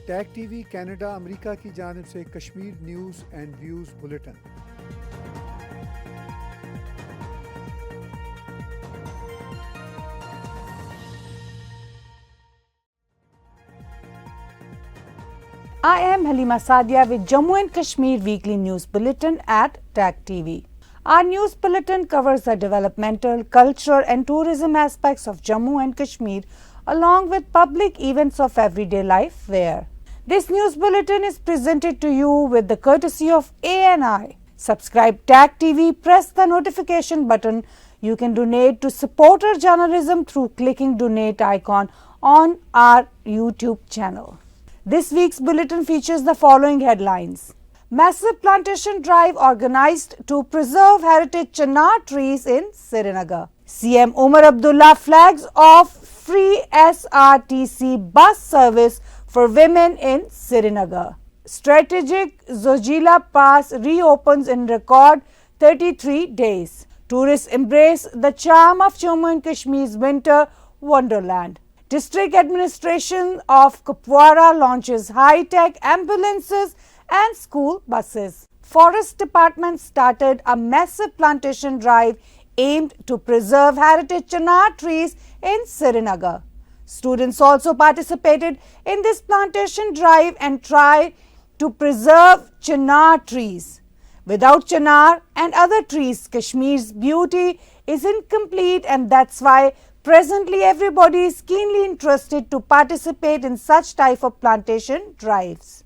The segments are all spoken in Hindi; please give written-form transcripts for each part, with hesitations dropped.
टैग टीवी कनाडा अमेरिका की जानिब से Kashmir news and views bulletin. I am Halima Sadia with Jammu and Kashmir Weekly News Bulletin at TAG TV. Our news bulletin covers the developmental, cultural and tourism aspects of Jammu and Kashmir along with public events of everyday life where. This news bulletin is presented to you with the courtesy of ANI. Subscribe TAG TV, press the notification button. You can donate to support our journalism through clicking donate icon on our YouTube channel. This week's bulletin features the following headlines. Massive plantation drive organized to preserve heritage chinar trees in Srinagar. CM Omar Abdullah flags off free SRTC bus service for women in Srinagar. Strategic Zojila Pass reopens in record 33 days. Tourists embrace the charm of Jammu and Kashmir's winter wonderland. District Administration of Kupwara launches high-tech ambulances and school buses. Forest Department started a massive plantation drive aimed to preserve heritage chinar trees in Srinagar. Students also participated in this plantation drive and tried to preserve chinar trees. Without chinar and other trees, Kashmir's beauty is incomplete, and that's why presently everybody is keenly interested to participate in such type of plantation drives.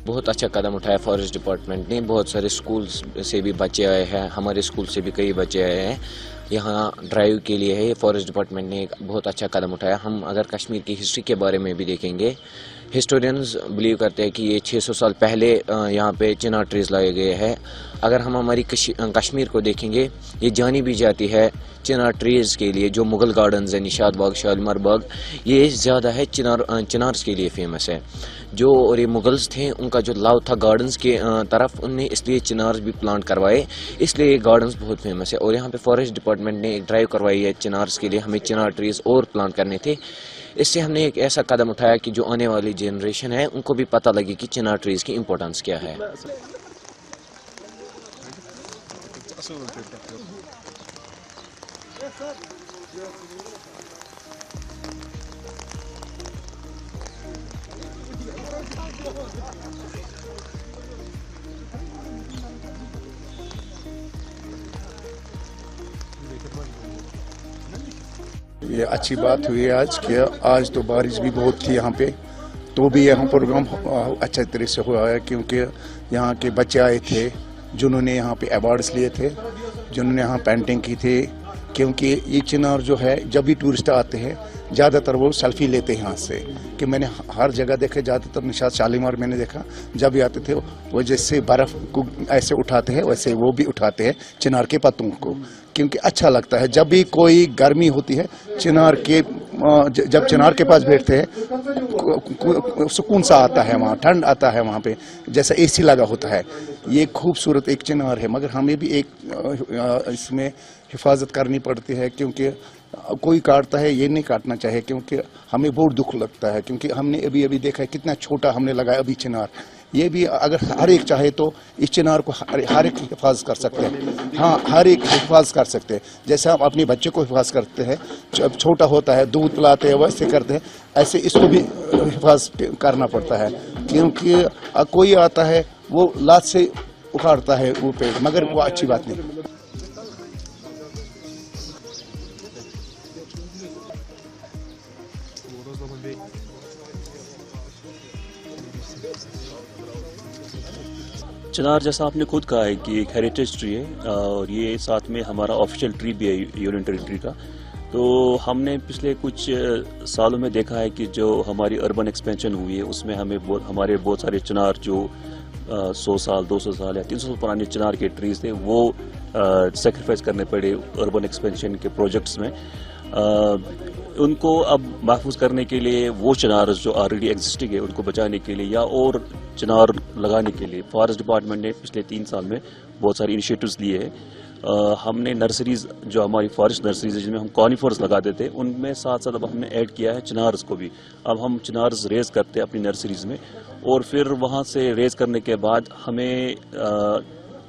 बहुत अच्छा कदम उठाया फॉरेस्ट डिपार्टमेंट ने। बहुत सारे स्कूल से भी बच्चे आए हैं, हमारे स्कूल से भी कई बच्चे आए हैं यहाँ ड्राइव के लिए है। फॉरेस्ट डिपार्टमेंट ने एक बहुत अच्छा कदम उठाया। हम अगर कश्मीर की हिस्ट्री के बारे में भी देखेंगे, हिस्टोरियंस बिलीव करते हैं कि ये 600 साल पहले यहाँ पे चिनार ट्रीज लाए गए हैं। अगर हम हमारी कश्मीर को देखेंगे, ये जानी भी जाती है चिनार ट्रीज के लिए। जो मुगल गार्डन्स है, निशात बाग, शालीमार बाग, ये ज़्यादा है चिनार्स के लिए फेमस है। जो और ये मुगल्स थे, उनका जो लव था गार्डन्स के तरफ, उनने इसलिए चिनार्स भी प्लांट करवाए, इसलिए ये गार्डन्स बहुत फेमस है। और यहाँ पे फॉरेस्ट डिपार्टमेंट ने एक ड्राइव करवाई है चिनार्स के लिए। हमें चिनार ट्रीज और प्लांट करने थे। इससे हमने एक ऐसा कदम उठाया कि जो आने वाली जनरेशन है उनको भी पता लगे कि चिनार ट्रीज की इम्पोर्टेंस क्या है। ये अच्छी बात हुई आज कि आज तो बारिश भी बहुत थी यहाँ पे, तो भी यहाँ प्रोग्राम अच्छे तरह से हुआ है, क्योंकि यहाँ के बच्चे आए थे जिन्होंने यहाँ पे अवार्ड्स लिए थे, जिन्होंने यहाँ पेंटिंग की थी। क्योंकि ये चिनार जो है, जब भी टूरिस्ट आते हैं ज़्यादातर वो सेल्फी लेते हैं यहाँ से, कि मैंने हर जगह देखे, ज़्यादातर निशात शालीमार मैंने देखा, जब भी आते थे वो जैसे बर्फ़ को ऐसे उठाते हैं वैसे वो भी उठाते हैं चिनार के पत्तों को, क्योंकि अच्छा लगता है। जब भी कोई गर्मी होती है, चिनार के जब चिनार के पास बैठते हैं सुकून सा आता है, वहाँ ठंड आता है, वहाँ पे जैसा एसी लगा होता है। ये खूबसूरत एक चिनार है, मगर हमें भी एक इसमें हिफाजत करनी पड़ती है, क्योंकि कोई काटता है, ये नहीं काटना चाहिए, क्योंकि हमें बहुत दुख लगता है। क्योंकि हमने अभी देखा है कितना छोटा हमने लगाया अभी चिनार। ये भी अगर हर एक चाहे तो इस चिनार को हर एक हिफाजत कर सकते हैं। हाँ, हर एक हिफाजत कर सकते हैं। जैसे हम अपने बच्चे को हिफाजत करते हैं, जब छोटा होता है दूध पिलाते हैं वैसे करते हैं, ऐसे इसको भी हिफाजत करना पड़ता है। क्योंकि कोई आता है वो लात से उखाड़ता है वो पेड़, मगर वो अच्छी बात नहीं। चिनार जैसा आपने खुद कहा है कि एक हेरिटेज ट्री है और ये साथ में हमारा ऑफिशियल ट्री भी है यूनियन टेरिटरी का। तो हमने पिछले कुछ सालों में देखा है कि जो हमारी अर्बन एक्सपेंशन हुई है उसमें हमारे बहुत सारे चिनार जो 100 साल 200 साल या 300 साल पुराने चिनार के ट्रीज थे वो सेक्रीफाइस करने पड़े अर्बन एक्सपेंशन के प्रोजेक्ट्स में। उनको अब महफूज करने के लिए वो चिनार जो ऑलरेडी एग्जिस्टिंग है उनको बचाने के लिए या और चिनार लगाने के लिए फॉरेस्ट डिपार्टमेंट ने पिछले 3 साल में बहुत सारे इनिशिएटिव्स लिए हैं। हमने नर्सरीज जो हमारी फॉरेस्ट नर्सरीज जिनमें हम कॉनिफर्स लगाते थे उनमें साथ साथ अब हमने ऐड किया है चिनार्स को भी। अब हम चिनार्स रेज करते हैं अपनी नर्सरीज में और फिर वहाँ से रेज करने के बाद हमें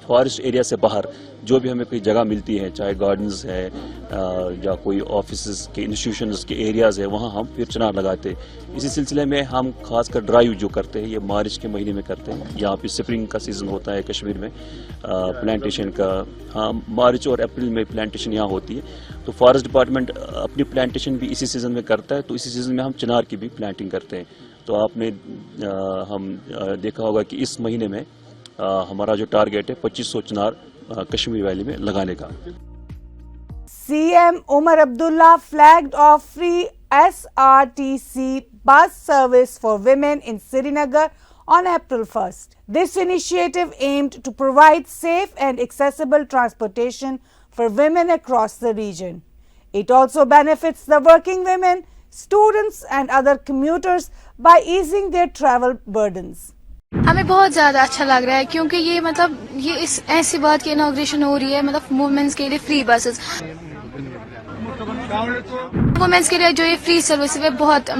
फॉरेस्ट एरिया से बाहर जो भी हमें कोई जगह मिलती है चाहे गार्डन्स है या कोई ऑफिस के इंस्टीट्यूशंस के एरियाज है वहाँ हम फिर चिनार लगाते हैं। इसी सिलसिले में हम खासकर ड्राइव जो करते हैं ये मार्च के महीने में करते हैं। यहाँ पे स्प्रिंग का सीज़न होता है कश्मीर में प्लांटेशन का। हाँ, मार्च और अप्रैल में प्लांटेशन यहाँ होती है तो फॉरेस्ट डिपार्टमेंट अपनी प्लांटेशन भी इसी सीज़न में करता है। तो इसी सीज़न में हम चिनार की भी प्लांटिंग करते हैं। तो आपने देखा होगा कि इस महीने में हमारा जो टारगेट है 2500 चिनार कश्मीर वैली में लगाने का। CM Umar Abdullah flagged off free SRTC bus service for women in Srinagar on April 1st. This initiative aimed to provide safe and accessible transportation for women across the region. It also benefits the working women, students and other commuters by easing their travel burdens. हमें बहुत ज़्यादा अच्छा लग रहा है क्योंकि ये मतलब ये इस ऐसी बात की इनॉग्रेशन हो रही है मतलब वुमेन्स के लिए फ्री बसेस। वुमेन्स के लिए जो ये फ्री सर्विस है बहुत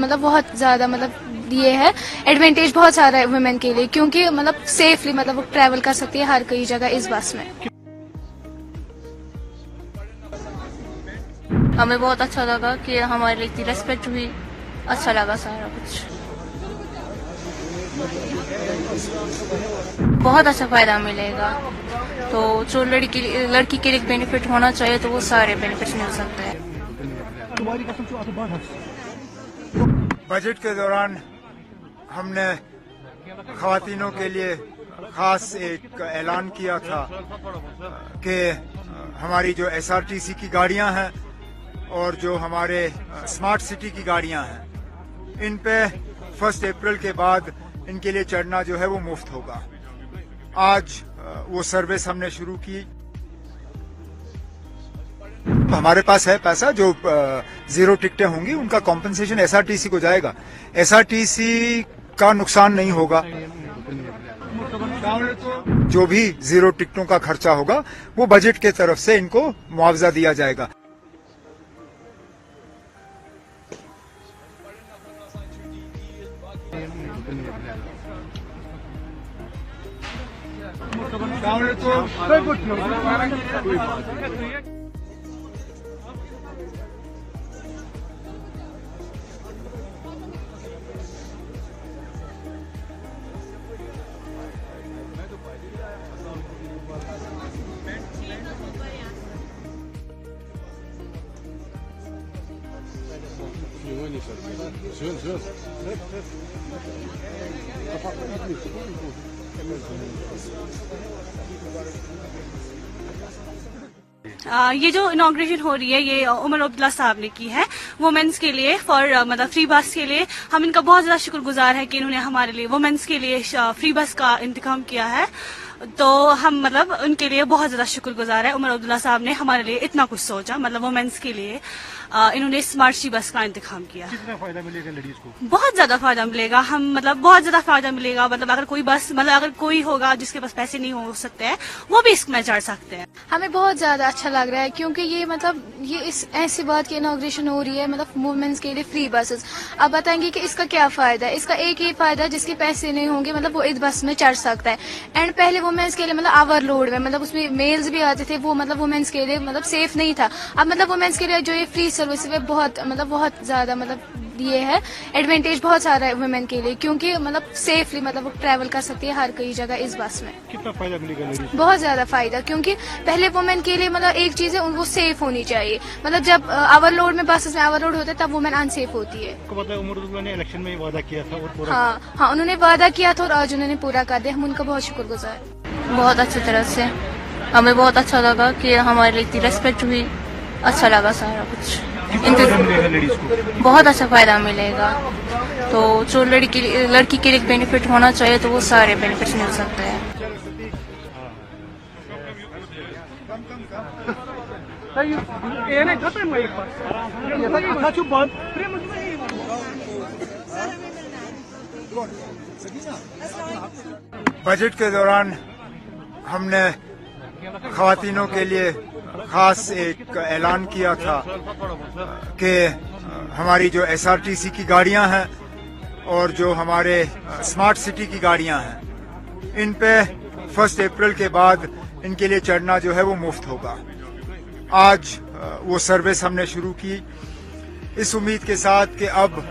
ज़्यादा मतलब ये है एडवांटेज बहुत सारा है वुमेन के लिए क्योंकि मतलब सेफली मतलब वो ट्रैवल कर सकती है हर कई जगह इस बस में। हमें बहुत अच्छा लगा कि हमारे लिए इतनी रेस्पेक्ट हुई, अच्छा लगा सारा कुछ, बहुत अच्छा फायदा मिलेगा। तो जो लड़की के लिए बेनिफिट होना चाहिए तो वो सारे बेनिफिट मिल सकते हैं। बजट के दौरान हमने ख़वातीनों के लिए खास एक ऐलान किया था कि हमारी जो SRTC की गाड़ियां हैं और जो हमारे स्मार्ट सिटी की गाड़ियां हैं इन पे 1 अप्रैल के बाद इनके लिए चढ़ना जो है वो मुफ्त होगा। आज वो सर्विस हमने शुरू की। हमारे पास है पैसा जो 0 टिकटें होंगी उनका कॉम्पेंसेशन SRTC को जाएगा। SRTC का नुकसान नहीं होगा। जो भी 0 टिकटों का खर्चा होगा वो बजट के तरफ से इनको मुआवजा दिया जाएगा। ये जो इनॉग्रेशन हो रही है ये उमर अब्दुल्ला साहब ने की है वुमेन्स के लिए फॉर मतलब फ्री बस के लिए। हम इनका बहुत ज्यादा शुक्रगुजार है कि इन्होंने हमारे लिए वुमेन्स के लिए फ्री बस का इंतजाम किया है। तो हम मतलब उनके लिए बहुत ज्यादा शुक्रगुजार है। उमर अब्दुल्ला साहब ने हमारे लिए इतना कुछ सोचा मतलब वुमेन्स के लिए इन्होंने स्मार्ट सी बस का इंतजाम किया। कितना फायदा मिलेगा लेडीज को? बहुत ज्यादा फायदा मिलेगा। हम मतलब बहुत ज्यादा फायदा मिलेगा। मतलब अगर कोई बस मतलब अगर कोई होगा जिसके पास पैसे नहीं हो सकते हैं वो भी इसमें चढ़ सकते हैं। हमें बहुत ज्यादा अच्छा लग रहा है क्योंकि ये मतलब ये इस ऐसी बात की इनॉग्रेशन हो रही है मतलब वुमेन्स के लिए फ्री बसेस। अब बताएंगे कि इसका क्या फायदा है। इसका एक ही फायदा जिसके पैसे नहीं होंगे मतलब वो इस बस में चढ़ सकता है। एंड पहले वुमेन्स के लिए मतलब ओवरलोड में मतलब उसमें मेल्स भी आते थे वो मतलब वुमेन्स के लिए मतलब सेफ नहीं था। अब मतलब वुमेन्स के लिए जो ये फ्री सर्विस है बहुत ज्यादा मतलब ये है एडवांटेज बहुत सारा है वुमेन के लिए क्योंकि मतलब सेफली मतलब वो ट्रैवल कर सकती है हर कई जगह इस बस में। कितना फायदा मिलेगा लेडीज? बहुत ज्यादा फायदा क्योंकि पहले वुमेन के लिए मतलब एक चीज है वो सेफ होनी चाहिए। मतलब जब ओवरलोड में बसेस में ओवरलोड होता है तब वुमेन अनसेफ होती है। आपको पता है उमर अब्दुल्ला ने इलेक्शन में वादा किया था और पूरा हाँ उन्होंने वादा किया था और आज उन्होंने पूरा कर दिया। हम उनका बहुत शुक्रगुजार। बहुत अच्छी तरह से हमें बहुत अच्छा लगा कि हमारे लिए इतनी रेस्पेक्ट हुई, अच्छा लगा सारा कुछ। मिलेगा लेडीज को? बहुत अच्छा फायदा मिलेगा। तो जो लड़की के लिए बेनिफिट होना चाहिए तो वो सारे बेनिफिट्स मिल सकते हैं। बजट के दौरान हमने खवातीनों के लिए खास एक ऐलान किया था कि हमारी जो एसआरटीसी की गाड़ियां हैं और जो हमारे स्मार्ट सिटी की गाड़ियां हैं, इन पे 1 अप्रैल के बाद इनके लिए चढ़ना जो है वो मुफ्त होगा। आज वो सर्विस हमने शुरू की इस उम्मीद के साथ कि अब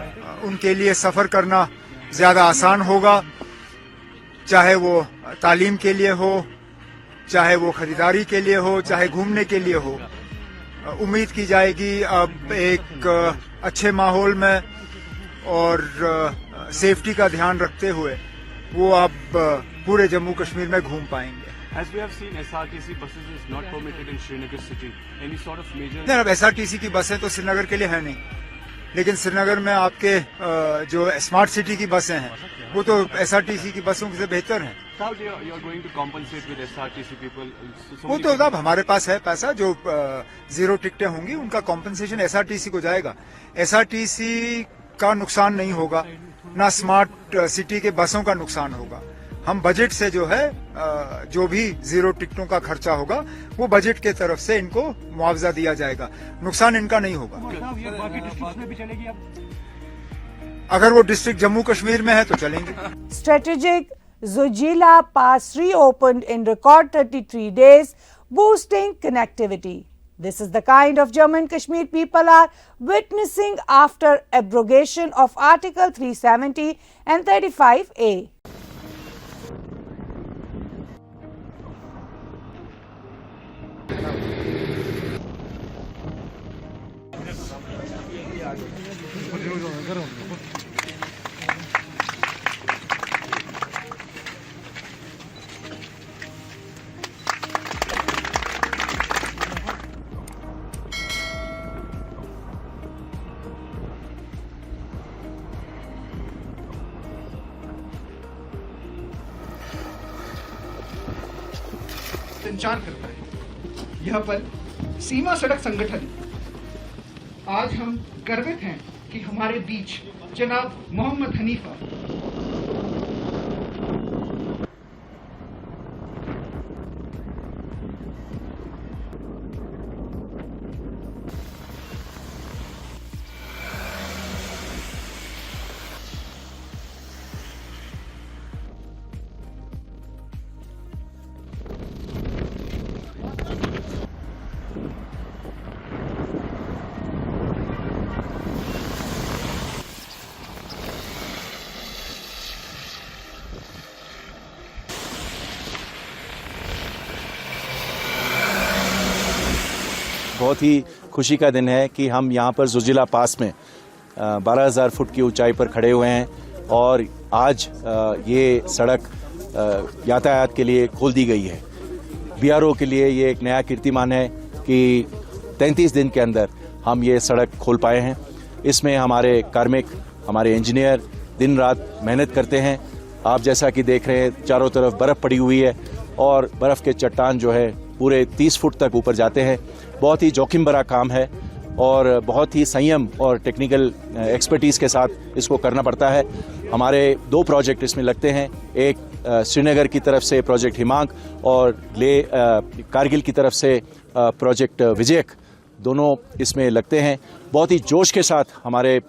उनके लिए सफ़र करना ज़्यादा आसान होगा, चाहे वो तालीम के लिए हो, चाहे वो खरीदारी के लिए हो, चाहे घूमने के लिए हो। उम्मीद की जाएगी अब एक अच्छे माहौल में और सेफ्टी का ध्यान रखते हुए वो अब पूरे जम्मू कश्मीर में घूम पाएंगे। As we have seen, SRTC buses is not permitted in Srinagar city. Any sort of major? नहीं, अब SRTC की बसें तो श्रीनगर के लिए है नहीं, लेकिन श्रीनगर में आपके जो स्मार्ट सिटी की बसें हैं वो तो SRTC की बसों से बेहतर हैं। How you are going to compensate with SRTC people? वो तो अब हमारे पास है पैसा, जो 0 टिकटें होंगी उनका कॉम्पनसेशन SRTC को जाएगा। SRTC का नुकसान नहीं होगा, ना स्मार्ट सिटी के बसों का नुकसान होगा। हम बजट से जो है जो भी 0 टिकटों का खर्चा होगा वो बजट के तरफ से इनको मुआवजा दिया जाएगा, नुकसान इनका नहीं होगा। बाकी डिस्ट्रिक्ट्स में भी चलेगी अब? अगर वो डिस्ट्रिक्ट जम्मू कश्मीर में है तो चलेंगे। Strategic Zojila Pass reopened in record 33 days, boosting connectivity. This is the kind of Jammu and Kashmir people are witnessing after abrogation of Article 370 and 35A. संचार करता है यह पल सीमा सड़क संगठन। आज हम गर्वित हैं कि हमारे बीच जनाब मोहम्मद हनीफा बहुत ही खुशी का दिन है कि हम यहाँ पर जोजिला पास में 12,000 फुट की ऊंचाई पर खड़े हुए हैं और आज ये सड़क यातायात के लिए खोल दी गई है। बीआरओ के लिए ये एक नया कीर्तिमान है कि 33 दिन के अंदर हम ये सड़क खोल पाए हैं। इसमें हमारे कार्मिक, हमारे इंजीनियर दिन रात मेहनत करते हैं। आप जैसा कि देख रहे हैं चारों तरफ बर्फ़ पड़ी हुई है और बर्फ़ के चट्टान जो है पूरे 30 फुट तक ऊपर जाते हैं। बहुत ही जोखिम भरा काम है और बहुत ही संयम और टेक्निकल एक्सपर्टीज़ के साथ इसको करना पड़ता है। हमारे 2 प्रोजेक्ट इसमें लगते हैं, एक श्रीनगर की तरफ से प्रोजेक्ट हिमांक और कारगिल की तरफ से प्रोजेक्ट विजयक, दोनों इसमें लगते हैं। बहुत ही जोश के साथ हमारे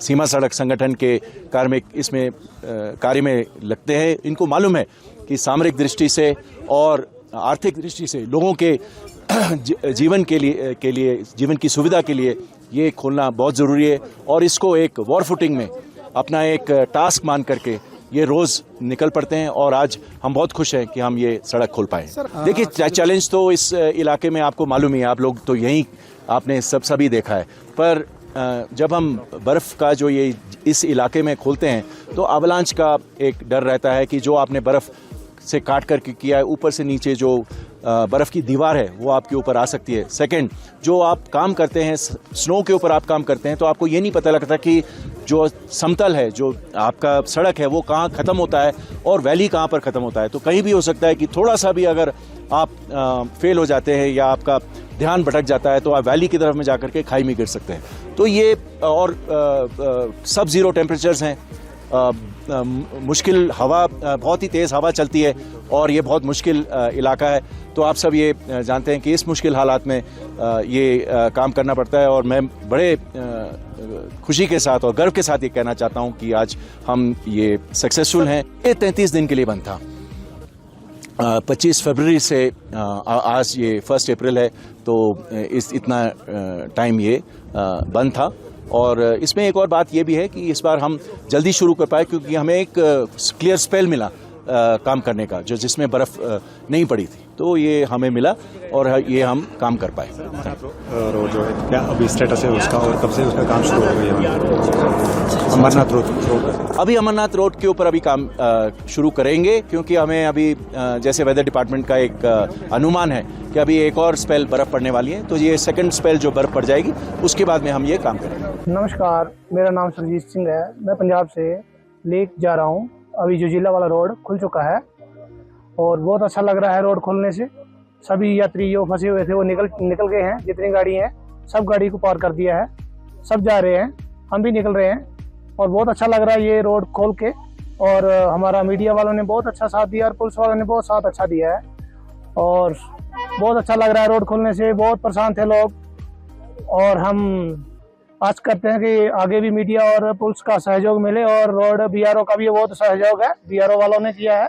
सीमा सड़क संगठन के कार्मिक इसमें कार्य में लगते हैं। इनको मालूम है कि सामरिक दृष्टि से और आर्थिक दृष्टि से लोगों के जीवन के लिए जीवन की सुविधा के लिए ये खोलना बहुत ज़रूरी है और इसको एक वॉर फुटिंग में अपना एक टास्क मान करके ये रोज़ निकल पड़ते हैं और आज हम बहुत खुश हैं कि हम ये सड़क खोल पाए। देखिए चैलेंज तो इस इलाके में आपको मालूम ही है, आप लोग तो यहीं आपने सभी देखा है, पर जब हम बर्फ़ का जो ये इस इलाके में खोलते हैं तो अवलांच का एक डर रहता है कि जो आपने बर्फ़ से काट कर किया है, ऊपर से नीचे जो बर्फ़ की दीवार है वो आपके ऊपर आ सकती है। सेकंड, जो आप काम करते हैं स्नो के ऊपर आप काम करते हैं तो आपको ये नहीं पता लगता कि जो समतल है, जो आपका सड़क है वो कहाँ ख़त्म होता है और वैली कहाँ पर ख़त्म होता है। तो कहीं भी हो सकता है कि थोड़ा सा भी अगर आप फेल हो जाते हैं या आपका ध्यान भटक जाता है तो आप वैली की तरफ में जाकर के खाई में गिर सकते हैं। तो ये और सब ज़ीरो टेम्परेचर्स हैं, मुश्किल हवा, बहुत ही तेज़ हवा चलती है और ये बहुत मुश्किल इलाका है। तो आप सब ये जानते हैं कि इस मुश्किल हालात में ये काम करना पड़ता है और मैं बड़े खुशी के साथ और गर्व के साथ ये कहना चाहता हूँ कि आज हम ये सक्सेसफुल हैं। ये 33 दिन के लिए बंद था। 25 फरवरी से आज ये 1 अप्रैल है, तो इतना टाइम ये बंद था। और इसमें एक और बात ये भी है कि इस बार हम जल्दी शुरू कर पाए क्योंकि हमें एक क्लियर स्पेल मिला काम करने का, जिसमें बर्फ़ नहीं पड़ी थी, तो ये हमें मिला और ये हम काम कर पाए। रोड जो है क्या अभी स्टेटस है उसका और कब से उसका काम शुरू हो गया? अमरनाथ रोड अभी अमरनाथ रोड के ऊपर अभी काम शुरू करेंगे क्योंकि हमें अभी जैसे वेदर डिपार्टमेंट का एक अनुमान है कि अभी एक और स्पेल बर्फ़ पड़ने वाली है, तो ये सेकंड स्पेल जो बर्फ़ पड़ जाएगी उसके बाद में हम ये काम करेंगे। नमस्कार, मेरा नाम सुरजीत सिंह है। मैं पंजाब से लेक जा रहा हूँ। अभी जोजिला वाला रोड खुल चुका है और बहुत अच्छा लग रहा है रोड खुलने से। सभी यात्री जो फंसे हुए थे वो निकल गए हैं। जितनी गाड़ी हैं सब गाड़ी को पार कर दिया है, सब जा रहे हैं, हम भी निकल रहे हैं और बहुत अच्छा लग रहा है ये रोड खोल के। और हमारा मीडिया वालों ने बहुत अच्छा साथ दिया और पुलिस वालों ने बहुत साथ अच्छा दिया है और बहुत अच्छा लग रहा है रोड खुलने से। बहुत परेशान थे लोग और हम आज करते हैं कि आगे भी मीडिया और पुलिस का सहयोग मिले और रोड बीआरओ का भी बहुत सहयोग है, बीआरओ वालों ने किया है,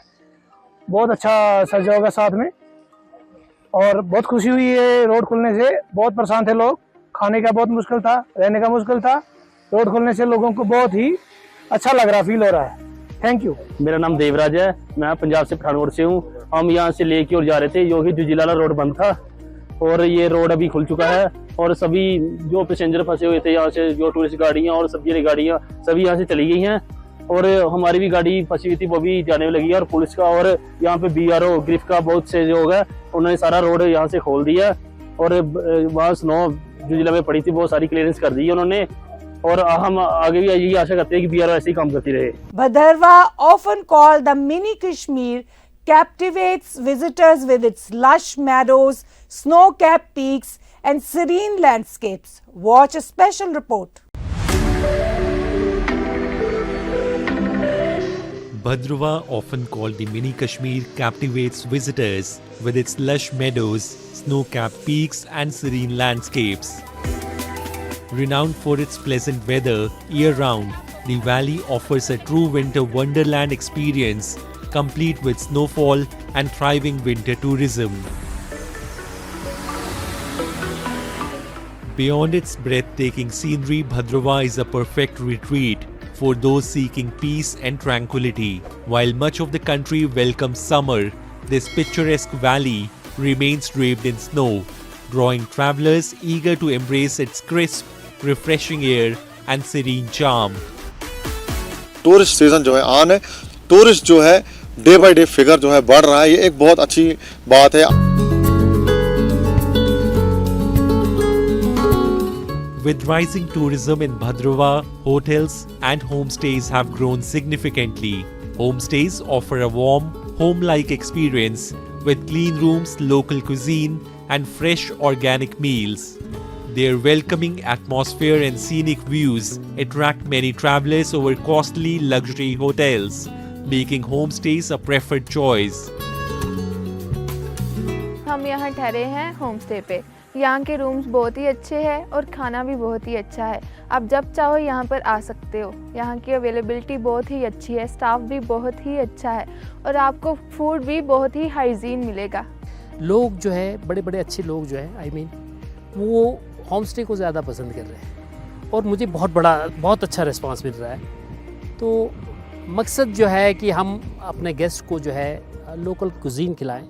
बहुत अच्छा सहयोग है साथ में। और बहुत खुशी हुई है रोड खुलने से। बहुत परेशान थे लोग, खाने का बहुत मुश्किल था, रहने का मुश्किल था। रोड खुलने से लोगों को बहुत ही अच्छा लग रहा, फील हो रहा है। Thank you. मेरा नाम देवराज है, मैं पंजाब से पठानकोट से हूँ। हम यहाँ से लेक की ओर जा रहे थे, जो कि जोजिला रोड बंद था और ये रोड अभी खुल चुका है और सभी जो पैसेंजर फंसे हुए थे यहाँ से, जो टूरिस्ट गाड़ियाँ और सब्जी वाली गाड़ियाँ सभी यहाँ से चली गई हैं और हमारी भी गाड़ी फंसी हुई थी वो भी जाने में लगी है। और पुलिस का और यहाँ पे बीआरओ ग्रिफ का बहुत सहयोग है, उन्होंने सारा रोड यहाँ से खोल दिया और वहाँ स्नो जोजिला में पड़ी थी वो सारी क्लियरेंस कर दी है उन्होंने। और हम आगे भी यही आशा करते हैं कि बीआरओ ऐसे ही काम करती रहे। Bhadarwah, often called the mini Kashmir, captivates visitors with its lush meadows, snow-capped peaks and serene landscapes. Watch a special report. Bhadarwah, often called the mini Kashmir, captivates visitors with its lush meadows, snow-capped peaks and serene landscapes. Renowned for its pleasant weather year-round, the valley offers a true winter wonderland experience, complete with snowfall and thriving winter tourism. Beyond its breathtaking scenery, Bhadarwah is a perfect retreat for those seeking peace and tranquility. While much of the country welcomes summer, this picturesque valley remains draped in snow, drawing travelers eager to embrace its crisp, refreshing air and serene charm. Tourist season जो है ऑन है, टूरिस्ट जो है डे बाय डे फिगर जो है बढ़ रहा है, ये एक बहुत अच्छी बात है। With rising tourism in Bhadarwah, hotels and homestays have grown significantly. Homestays offer a warm, home-like experience with clean rooms, local cuisine and fresh organic meals. Their welcoming atmosphere and scenic views attract many travelers over costly luxury hotels, making homestays a preferred choice. हम यहाँ ठहरे हैं होम स्टे पे। यहाँ के रूम्स बहुत ही अच्छे हैं और खाना भी बहुत ही अच्छा है। आप जब चाहो यहाँ पर आ सकते हो। यहाँ की अवेलेबिलिटी बहुत ही अच्छी है, स्टाफ भी बहुत ही अच्छा है और आपको फूड भी बहुत ही हाइजीन मिलेगा। लोग जो है बड़े बड़े अच्छे लोग जो है वो होम स्टे को ज़्यादा पसंद कर रहे हैं और मुझे बहुत अच्छा रिस्पांस मिल रहा है। तो मकसद जो है कि हम अपने गेस्ट को जो है लोकल कुजीन खिलाएं,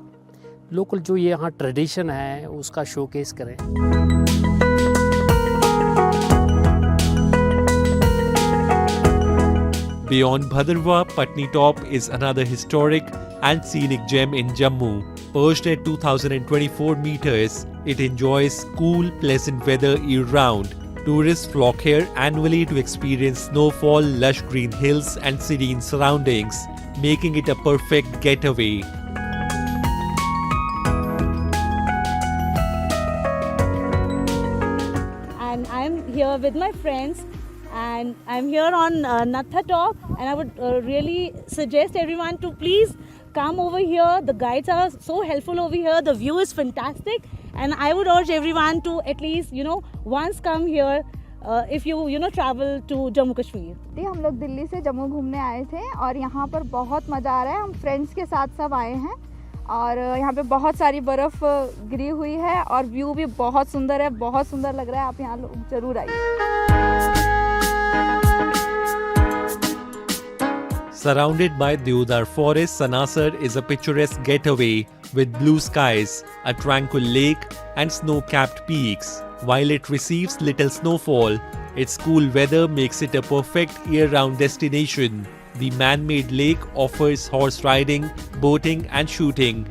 लोकल जो ये यहाँ ट्रेडिशन है उसका शोकेस करें। Beyond Bhadarwah, Patni Top is another historic and scenic gem in Jammu. Perched at 2024 meters, it enjoys cool, pleasant weather year-round. Tourists flock here annually to experience snowfall, lush green hills and serene surroundings, making it a perfect getaway. And I'm here with my friends, and I'm here on Natha Talk, and I would really suggest everyone to please come over here. The guides are so helpful over here. The view is fantastic, and I would urge everyone to at least once come here if you travel to Jammu Kashmir. हम लोग दिल्ली से जम्मू घूमने आए थे और यहाँ पर बहुत मज़ा आ रहा है. हम फ्रेंड्स के साथ सब आए हैं और यहाँ पे बहुत सारी बर्फ़ गिरी हुई है और व्यू भी बहुत सुंदर है, बहुत सुंदर लग रहा है. आप यहाँ लोग ज़रूर आइए. Surrounded by Deodar forest, Sanasar is a picturesque getaway with blue skies, a tranquil lake and snow-capped peaks. While it receives little snowfall, its cool weather makes it a perfect year-round destination. The man-made lake offers horse riding, boating and shooting.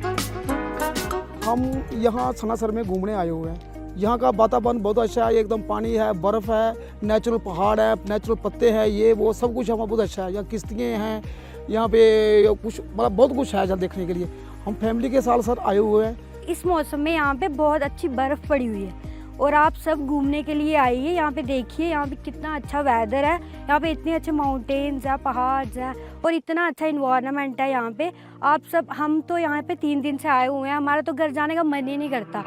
हम यहाँ सनासर में घूमने आए हुए हैं. यहाँ का वातावरण बहुत अच्छा है. एकदम पानी है, बर्फ़ है, नेचुरल पहाड़ है, नेचुरल पत्ते हैं, ये वो सब कुछ यहाँ बहुत अच्छा है. यहाँ किश्तियाँ हैं, यहाँ पे कुछ मतलब बहुत कुछ है यहाँ देखने के लिए. हम फैमिली के साथ आए हुए हैं. इस मौसम में यहाँ पे बहुत अच्छी बर्फ़ पड़ी हुई है और आप सब घूमने के लिए आइए. यहाँ पे देखिए, यहाँ पे कितना अच्छा वेदर है. यहाँ पे इतने अच्छे माउंटेन्स है, पहाड़ है और इतना अच्छा इन्वायरमेंट है यहाँ पे. आप सब, हम तो यहाँ पे 3 दिन से आए हुए हैं. हमारा तो घर जाने का मन ही नहीं करता.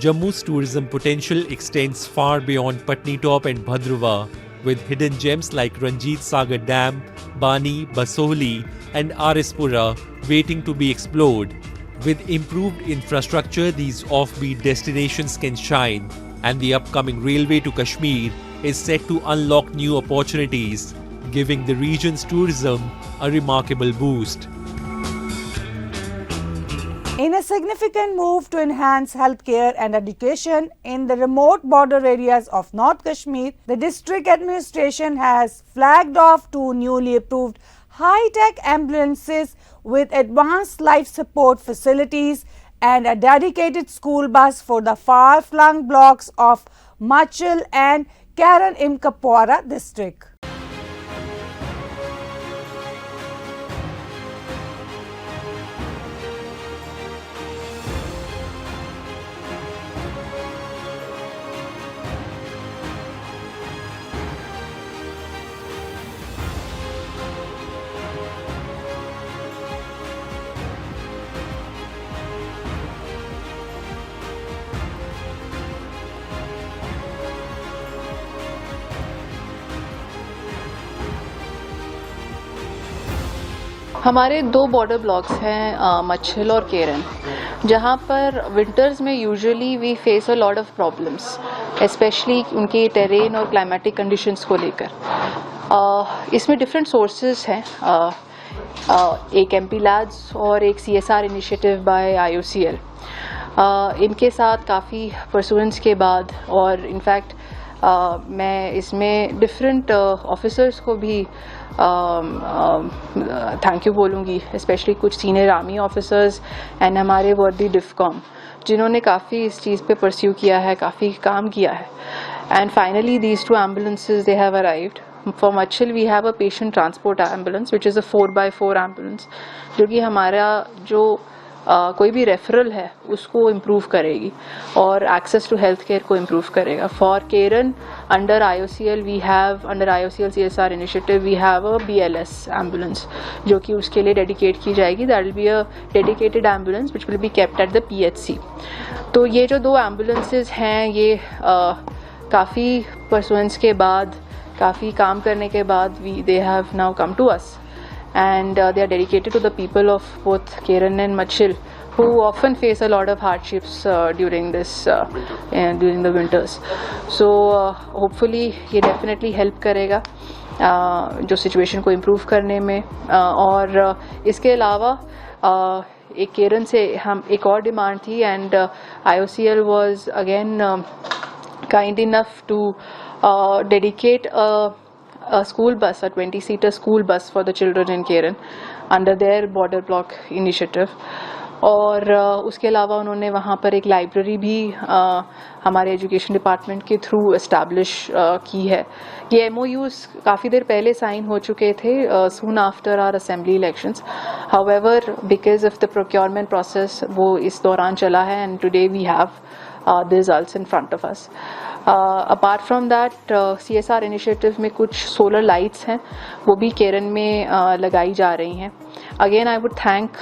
Jammu's tourism potential extends far beyond Patnitop and Bhadrava, with hidden gems like Ranjit Sagar Dam, Bani, Basoli and Arispura waiting to be explored. With improved infrastructure, these offbeat destinations can shine, and the upcoming railway to Kashmir is set to unlock new opportunities, giving the region's tourism a remarkable boost. In a significant move to enhance healthcare and education in the remote border areas of North Kashmir, the district administration has flagged off 2 newly approved high-tech ambulances with advanced life support facilities and a dedicated school bus for the far-flung blocks of Machil and Karan in Kapwara district. हमारे 2 बॉर्डर ब्लॉक्स हैं मच्छिल और केरन, जहाँ पर विंटर्स में usually we face a lot of problems, specially उनके टेरेन और क्लाइमेटिक कंडीशंस को लेकर. इसमें डिफरेंट सोर्सेज हैं. एक एमपी लैब्स और एक CSR इनिशिएटिव बाय IOCL. इनके साथ काफ़ी परसुएंस के बाद और इनफैक्ट मैं इसमें डिफरेंट ऑफिसर्स को भी थैंक यू बोलूँगी, स्पेशली कुछ सीनियर आर्मी ऑफिसर्स एंड हमारे वर्दी डिफकॉम, जिन्होंने काफ़ी इस चीज़ पे परस्यू किया है, काफ़ी काम किया है. And finally these 2 ambulances they have arrived. For Machil we have a patient transport ambulance which is a 4x4 ambulance, जो कि हमारा जो कोई भी रेफरल है उसको इम्प्रूव करेगी और एक्सेस टू हेल्थ केयर को इम्प्रूव करेगा. For Keran under IOCL CSR initiative we have a BLS ambulance जो कि उसके लिए डेडिकेट की जाएगी. That will be a dedicated ambulance which will be kept at the PHC. तो ये जो 2 एम्बुलेंसेज हैं ये काफ़ी परसुएंस के बाद, काफ़ी काम करने के बाद they have now come to us. And they are dedicated to the people of both Keran and Machil, who often face a lot of hardships during the winters. So hopefully ये definitely help करेगा जो situation को improve करने में. और इसके अलावा एक केरन से हम एक और डिमांड थी, and IOCL was again kind enough to dedicate a school bus, a 20-seater school bus for the children in Keren under their border block initiative. और उसके अलावा उन्होंने वहाँ पर एक लाइब्रेरी भी हमारे एजुकेशन डिपार्टमेंट के थ्रू इस्टेब्लिश की है. ये MOUs काफ़ी देर पहले साइन हो चुके थे, soon after our assembly elections. However because of the procurement process वो इस दौरान चला है and today we have the results in front of us. Apart from that, CSR initiative में कुछ solar lights हैं, वो भी केरन में लगाई जा रही हैं. Again, I would thank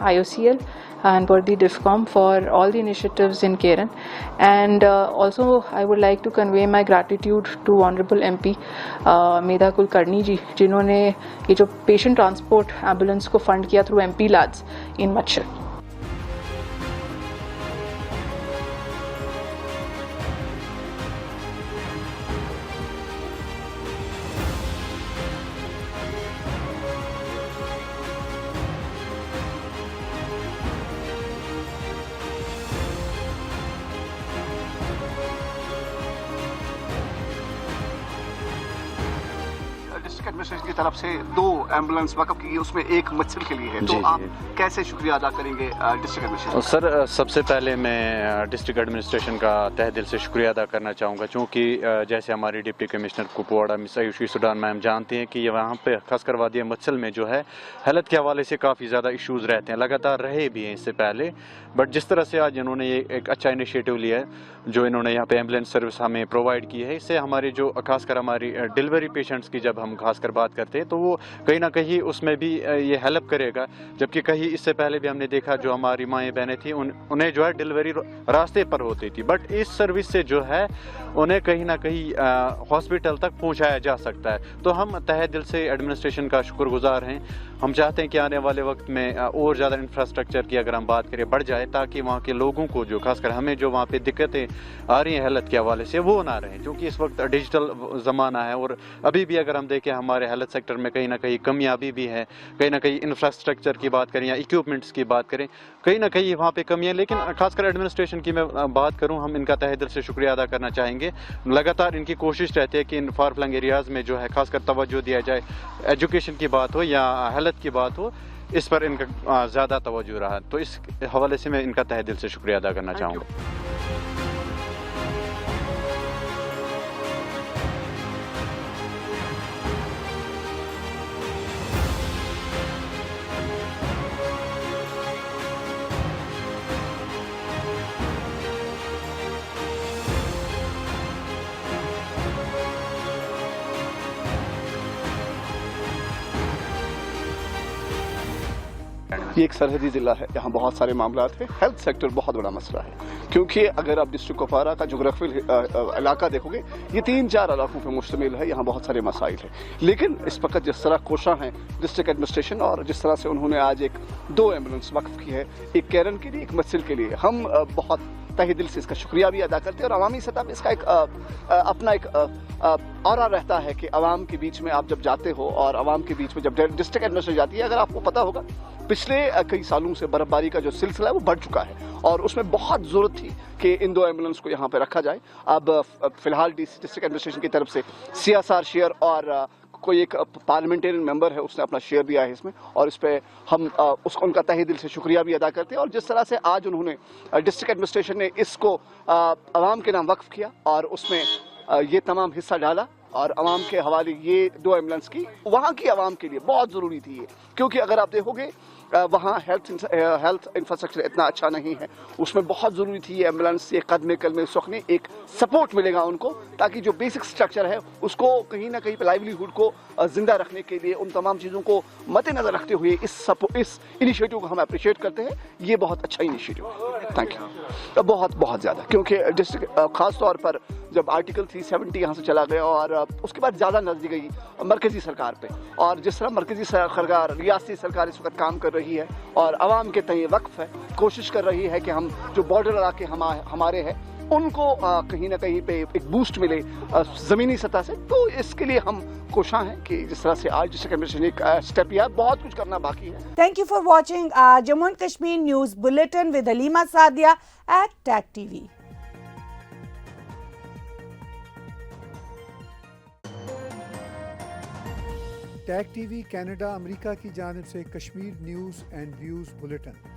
IOCL and Worthy DIFCOM for all the initiatives in Keren, and also I would like to convey my gratitude to Honorable MP Medha Kulkarni जी, जिन्होंने ये जो patient transport ambulance को fund किया through MP Lads in Matchar. Administration की तरफ से 2 एम्बुलेंस वक़्फ़ की, उसमें एक मच्छर के लिए है, तो आप कैसे शुक्रिया अदा करेंगे डिस्ट्रिक्ट एडमिनिस्ट्रेशन? सर, सबसे पहले मैं डिस्ट्रिक्ट एडमिनिस्ट्रेशन का तहे दिल से शुक्रिया अदा करना चाहूँगा, क्योंकि जैसे हमारी deputy commissioner Kupwara miss Ayushi Sudan ma'am जानती हैं कि ये वहाँ पे खासकर वादिया मच्छल में जो है हेल्थ के हवाले से काफ़ी ज़्यादा इशूज़ रहते हैं, लगातार रहे भी हैं इससे पहले. बट जिस तरह से आज इन्होंने ये एक अच्छा इनिशिएटिव लिया है, जो इन्होंने यहाँ पे एम्बुलेंस सर्विस हमें प्रोवाइड की है, इससे हमारी जो खासकर हमारी डिलीवरी पेशेंट्स की जब हम खासकर बात करते हैं तो वो कहीं ना कहीं उसमें भी ये हेल्प करेगा. जबकि कहीं इससे पहले भी हमने देखा जो हमारी माएँ बहनें थी उन्हें जो है डिलीवरी रास्ते पर होती थी, बट इस सर्विस से जो है उन्हें कहीं ना कहीं हॉस्पिटल तक पहुँचाया जा सकता है. तो हम तहे दिल से एडमिनिस्ट्रेशन का शुक्रगुजार हैं. हम चाहते हैं कि आने वाले वक्त में और ज़्यादा इंफ्रास्ट्रक्चर की अगर हम बात करें बढ़ जाए, ताकि वहाँ के लोगों को जो खासकर हमें जो वहाँ पे दिक्कतें आ रही हैं हेल्थ के हवाले से वो ना रहें, क्योंकि इस वक्त डिजिटल ज़माना है और अभी भी अगर हम देखें हमारे हेल्थ सेक्टर में कहीं ना कहीं कमियाँ भी हैं. कहीं ना कहीं इंफ्रास्ट्रक्चर की बात करें या इक्विपमेंट्स की बात करें, कहीं ना कहीं वहाँ पे कमियाँ. लेकिन खासकर एडमिनिस्ट्रेशन की मैं बात करूँ, हम इनका तहे दिल से शुक्रिया अदा करना चाहेंगे. लगातार इनकी कोशिश रहती है कि इन फार फ्लंग एरियाज़ में जो है खासकर तवज्जो दिया जाए, एजुकेशन की बात हो या हेल्थ की बात हो, इस पर इनका ज़्यादा तवज्जो रहा. तो इस हवाले से मैं इनका तहे दिल से शुक्रिया अदा करना चाहूँगा. ये एक सरहदी ज़िला है, यहाँ बहुत सारे मामला हैं. हेल्थ सेक्टर बहुत बड़ा मसला है, क्योंकि अगर आप डिस्ट्रिक्ट कुपवाड़ा का जोग्राफिकल इलाका देखोगे, ये 3-4 इलाकों पर मुश्तमिल है. यहाँ बहुत सारे मसाइल हैं, लेकिन इस वक्त जिस तरह कोशा हैं डिस्ट्रिक्ट एडमिनिस्ट्रेशन और जिस तरह से उन्होंने आज 2 एम्बुलेंस वक्फ की है, एक केरन के लिए, एक मच्छल के लिए, हम बहुत तहे दिल से इसका शुक्रिया भी अदा करते हैं. और अवामी सतह पर इसका एक अपना एक और रहता है कि आवाम के बीच में आप जब जाते हो और आवाम के बीच में जब डिस्ट्रिक्ट एडमिनिस्ट्रेशन जाती है, अगर आपको पता होगा पिछले कई सालों से बर्फबारी का जो सिलसिला है वो बढ़ चुका है और उसमें बहुत ज़रूरत थी कि इन 2 एम्बुलेंस को यहाँ पे रखा जाए. अब फिलहाल डिस्ट्रिक्ट एडमिनिस्ट्रेशन की तरफ से CSR शेयर और कोई एक पार्लियामेंटेरियन मेंबर है, उसने अपना शेयर दिया है इसमें, और इस पर हम उसको उनका तहे दिल से शुक्रिया भी अदा करते हैं. और जिस तरह से आज उन्होंने डिस्ट्रिक्ट एडमिनिस्ट्रेशन ने इसको आवाम के नाम वक्फ किया और उसमें ये तमाम हिस्सा डाला और आवाम के हवाले ये 2 एम्बुलेंस की वहाँ की आवाम के लिए बहुत ज़रूरी थी ये, क्योंकि अगर आप देखोगे वहाँ हेल्थ इंफ्रास्ट्रक्चर इतना अच्छा नहीं है. उसमें बहुत ज़रूरी थी ये एम्बुलेंस, ये कदमे कदमे सुखने एक सपोर्ट मिलेगा उनको, ताकि जो बेसिक स्ट्रक्चर है उसको कहीं ना कहीं लाइवलीहुड को ज़िंदा रखने के लिए उन तमाम चीज़ों को मद्देनज़र रखते हुए इस इनिशिएटिव को हम अप्रिशिएट करते हैं. ये बहुत अच्छा इनिशिएटिव है. Thank you. बहुत बहुत ज़्यादा, क्योंकि डिस्ट्रिक्ट ख़ास तौर पर जब आर्टिकल 370 यहाँ से चला गया और उसके बाद ज़्यादा नजर गई मरकज़ी सरकार पे, और जिस तरह मरकज़ी सरकार, रियासती सरकार इस वक्त काम कर रही है और आवाम के तय वक्फ है, कोशिश कर रही है कि हम जो बॉर्डर इलाके हमारे हैं उनको कहीं ना कहीं पे एक बूस्ट मिले ज़मीनी सतह से. तो इसके लिए हम कोशिश हैं कि जिस तरह से आज डिस्ट्रिक्ट एडमिनिस्ट्रेशन एक स्टेप लिया, बहुत कुछ करना बाकी है. Thank you for watching Jammu and Kashmir news bulletin with Halima Sadia at Tag TV. Tag TV Canada America की जानिब से Kashmir news and views bulletin.